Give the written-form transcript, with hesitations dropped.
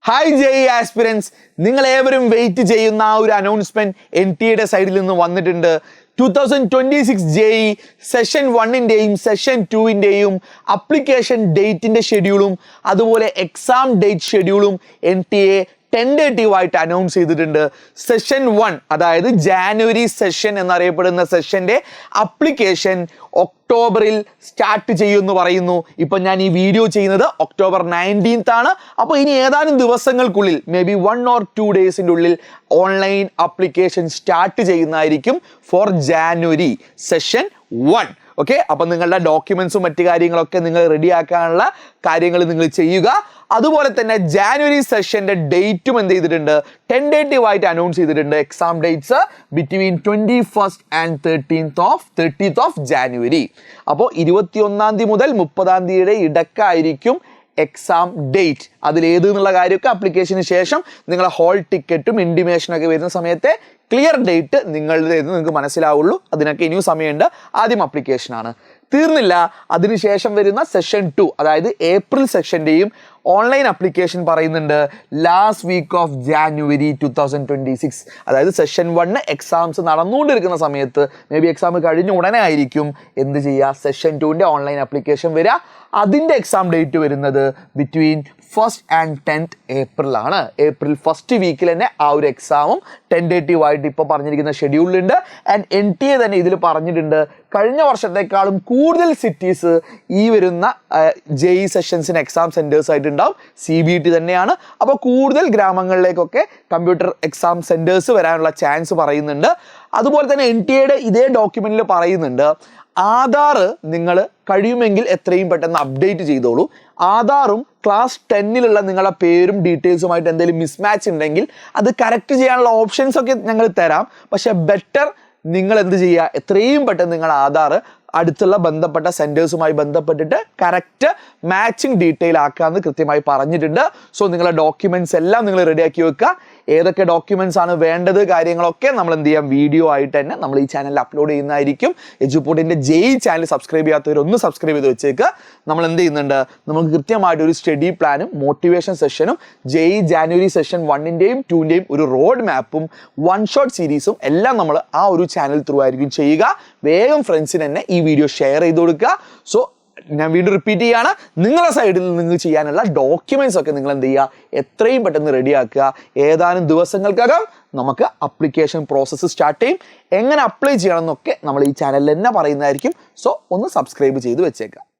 Hi JEE aspirants, നിങ്ങൾ ഏവരും wait ചെയ്യുന്ന ആ ഒരു അനൗൺസ്മെന്റ് NTA സൈഡിൽ നിന്ന് വന്നിട്ടുണ്ട്. 2026 ജെഇ സെഷൻ 1-ൻ്റെയും സെഷൻ 2-ൻ്റെയും അപ്ലിക്കേഷൻ ഡേറ്റിന്റെ ഷെഡ്യൂളും അതുപോലെ എക്സാം ഡേറ്റ് ഷെഡ്യൂളും NTA ടെൻഡേറ്റീവായിട്ട് അനൗൺസ് ചെയ്തിട്ടുണ്ട്. സെഷൻ 1, അതായത് ജാനുവരി സെഷൻ എന്നറിയപ്പെടുന്ന സെഷന്റെ അപ്ലിക്കേഷൻ ഒക്ടോബറിൽ സ്റ്റാർട്ട് ചെയ്യുമെന്ന് പറയുന്നു. ഇപ്പം ഞാൻ ഈ വീഡിയോ ചെയ്യുന്നത് October 19th ആണ്. അപ്പോൾ ഇനി ഏതാനും ദിവസങ്ങൾക്കുള്ളിൽ മേ ബി 1 or 2 ഡേയ്സിൻ്റെ ഉള്ളിൽ ഓൺലൈൻ അപ്ലിക്കേഷൻ സ്റ്റാർട്ട് ചെയ്യുന്നതായിരിക്കും ഫോർ ജാനുവരി സെഷൻ 1. ഓക്കെ, അപ്പം നിങ്ങളുടെ ഡോക്യുമെന്റ്സും മറ്റു കാര്യങ്ങളൊക്കെ നിങ്ങൾ റെഡിയാക്കാനുള്ള കാര്യങ്ങൾ നിങ്ങൾ ചെയ്യുക. അതുപോലെ തന്നെ ജാനുവരി സെഷന്റെ ഡേറ്റും എന്ത് ചെയ്തിട്ടുണ്ട്, ടെൻഡേറ്റീവായിട്ട് അനൗൺസ് ചെയ്തിട്ടുണ്ട്. Exam dates between 21st and 30th of January. അപ്പോൾ 21-ാം തീയതി മുതൽ 30-ാം തീയതിയുടെ ഇടക്കായിരിക്കും എക്സാം ഡേറ്റ്. അതിലേത് എന്നുള്ള കാര്യമൊക്കെ അപ്ലിക്കേഷന് ശേഷം നിങ്ങളെ ഹോൾ ടിക്കറ്റും ഇൻഡിമേഷനൊക്കെ വരുന്ന സമയത്തെ ക്ലിയർ ഡേറ്റ് നിങ്ങൾക്ക് മനസ്സിലാവുള്ളൂ. അതിനൊക്കെ ഇനിയും സമയമുണ്ട്. ആദ്യം അപ്ലിക്കേഷനാണ്, തീർന്നില്ല. അതിനുശേഷം വരുന്ന സെഷൻ 2, അതായത് ഏപ്രിൽ സെക്ഷൻ്റെയും ഓൺലൈൻ അപ്ലിക്കേഷൻ പറയുന്നുണ്ട് ലാസ്റ്റ് വീക്ക് ഓഫ് ജാനുവരി 2026. അതായത് സെഷൻ 1 എക്സാംസ് നടന്നുകൊണ്ടിരിക്കുന്ന സമയത്ത്, മേ ബി എക്സാം കഴിഞ്ഞ ഉടനെ ആയിരിക്കും എന്ത് ചെയ്യുക, സെഷൻ 2ൻ്റെ ഓൺലൈൻ അപ്ലിക്കേഷൻ വരിക. അതിൻ്റെ എക്സാം ഡേറ്റ് വരുന്നത് ബിറ്റ്വീൻ 1st and 10th ഏപ്രിലാണ്. ഏപ്രിൽ ഫസ്റ്റ് വീക്കിൽ തന്നെ ആ ഒരു എക്സാമും ടെൻഡേറ്റീവായിട്ട് ഇപ്പോൾ പറഞ്ഞിരിക്കുന്ന ഷെഡ്യൂളിലുണ്ട്. ആൻഡ് NTA തന്നെ ഇതിൽ പറഞ്ഞിട്ടുണ്ട് കഴിഞ്ഞ വർഷത്തെക്കാളും കൂടുതൽ സിറ്റീസ് ഈ വരുന്ന ജെഇ സെഷൻസിന് എക്സാം സെൻറ്റേഴ്സ് ആയിട്ടുണ്ടാവും. CBT തന്നെയാണ്. അപ്പോൾ കൂടുതൽ ഗ്രാമങ്ങളിലേക്കൊക്കെ കമ്പ്യൂട്ടർ എക്സാം സെൻറ്റേഴ്സ് വരാനുള്ള ചാൻസ് പറയുന്നുണ്ട്. അതുപോലെ തന്നെ NTAയുടെ ഇതേ ഡോക്യുമെന്റിൽ പറയുന്നുണ്ട് ആധാർ നിങ്ങൾ കഴിയുമെങ്കിൽ എത്രയും പെട്ടെന്ന് അപ്ഡേറ്റ് ചെയ്തോളൂ. ആധാറും ക്ലാസ് 10ലുള്ള നിങ്ങളുടെ പേരും ഡീറ്റെയിൽസുമായിട്ട് എന്തെങ്കിലും മിസ്മാച്ച് ഉണ്ടെങ്കിൽ അത് കറക്റ്റ് ചെയ്യാനുള്ള ഓപ്ഷൻസ് ഒക്കെ ഞങ്ങൾ തരാം. പക്ഷെ ബെറ്റർ നിങ്ങൾ എന്ത് ചെയ്യുക, എത്രയും പെട്ടെന്ന് നിങ്ങളുടെ ആധാർ അടുത്തുള്ള ബന്ധപ്പെട്ട സെൻറ്റേഴ്സുമായി ബന്ധപ്പെട്ടിട്ട് കറക്റ്റ് മാച്ചിങ് ഡീറ്റെയിൽ ആക്കാമെന്ന് കൃത്യമായി പറഞ്ഞിട്ടുണ്ട്. സോ നിങ്ങളുടെ ഡോക്യുമെന്റ്സ് എല്ലാം നിങ്ങൾ റെഡിയാക്കി വെക്കുക. ഏതൊക്കെ ഡോക്യുമെന്റ്സ് ആണ് വേണ്ടത് കാര്യങ്ങളൊക്കെ നമ്മൾ എന്ത് ചെയ്യാം, വീഡിയോ ആയിട്ട് തന്നെ നമ്മൾ ഈ ചാനലിൽ അപ്ലോഡ് ചെയ്യുന്നതായിരിക്കും. എജുപോർട്ടിൻ്റെ ജെഇ ചാനൽ സബ്സ്ക്രൈബ് ചെയ്യാത്തവരൊന്ന് സബ്സ്ക്രൈബ് ചെയ്ത് വെച്ചേക്കുക. നമ്മൾ എന്ത് ചെയ്യുന്നുണ്ട്, നമുക്ക് കൃത്യമായിട്ട് ഒരു സ്റ്റഡി പ്ലാനും മോട്ടിവേഷൻ സെഷനും ജെഇ ജാനുവരി സെഷൻ 1-ൻ്റെയും 2-ൻ്റെയും ഒരു റോഡ് മാപ്പും 1 ഷോട്ട് സീരീസും എല്ലാം നമ്മൾ ആ ഒരു ചാനൽ ത്രൂ ആയിരിക്കും ചെയ്യുക. വേഗം ഫ്രണ്ട്സിന് തന്നെ ഈ വീഡിയോ ഷെയർ ചെയ്ത് കൊടുക്കുക. സോ ഞാൻ വീണ്ടും റിപ്പീറ്റ് ചെയ്യാണ്, നിങ്ങളുടെ സൈഡിൽ നിങ്ങൾ ചെയ്യാനുള്ള ഡോക്യുമെന്റ്സ് ഒക്കെ നിങ്ങൾ എന്ത് ചെയ്യുക, എത്രയും പെട്ടെന്ന് റെഡിയാക്കുക. ഏതാനും ദിവസങ്ങൾക്കകം നമുക്ക് അപ്ലിക്കേഷൻ പ്രോസസ്സ് സ്റ്റാർട്ട് ചെയ്യും. എങ്ങനെ അപ്ലൈ ചെയ്യണം എന്നൊക്കെ നമ്മൾ ഈ ചാനലിൽ തന്നെ പറയുന്നതായിരിക്കും. സോ ഒന്ന് സബ്സ്ക്രൈബ് ചെയ്ത് വെച്ചേക്കുക.